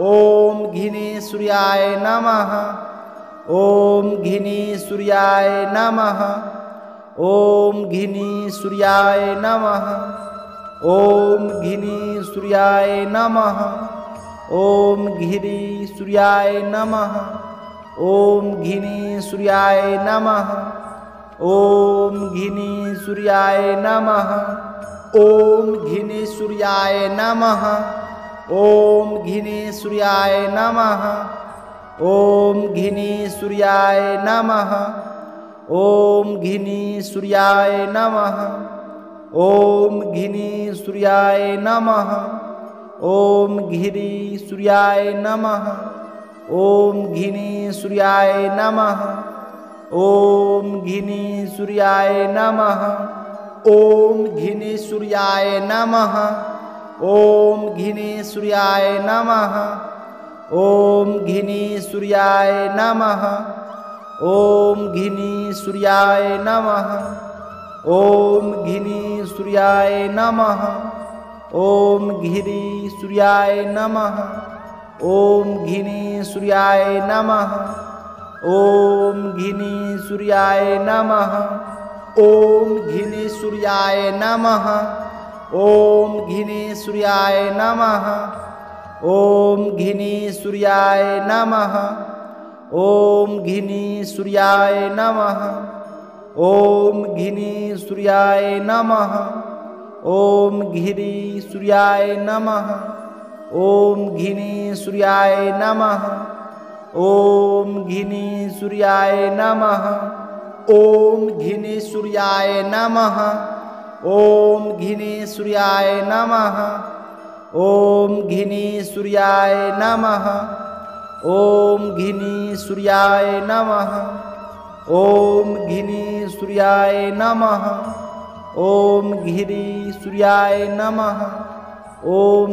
ओम घिनी सूर्याय नमः। ओम घिनी सूर्याय नमः। ओम घिनी सूर्याय नमः। ओम घिनी सूर्याय नमः। ओम घिरी सूर्याय नमः। ओम घिनी सूर्याय नमः। ओम घिनी सूर्याय नमः। ओम घिनी सूर्याय नमः। ओम घिनी सूर्याय नमः। ओम घिनी सूर्याय नमः। ओम घिनी सूर्याय नमः। ओम घिनी सूर्याय नमः। ओम घिरी सूर्याय नमः। ओम घिनी सूर्याय नमः। ओम घिनी सूर्याय नमः। ओम घिनी सूर्याय नमः। ओम घिनी सूर्याय नमः। ओम घिनी सूर्याय नमः। ओम घिनी सूर्याय नमः। ओम घिनी सूर्याय नमः। ओम घिरी सूर्याय नमः। ओम घिनी सूर्याय नमः। ओम घिनी सूर्याय नमः। ओम घिनी सूर्याय नमः। ओम घिनी सूर्याय नमः। ओम घिनी सूर्याय नमः। ओम घिनी सूर्याय नमः। ओम घिनी सूर्याय नमः। ओम घिरी सूर्याय नमः। ओम घिनी सूर्याय नमः। ओम घिनी सूर्याय नमः। ओम घिनी सूर्याय नमः। ओम घिनी सूर्याय नमः। ओम घिनी सूर्याय नमः। ओम घिनी सूर्याय नमः। ओम घिनी सूर्याय नमः। ओम घिरी सूर्याय नमः। ओम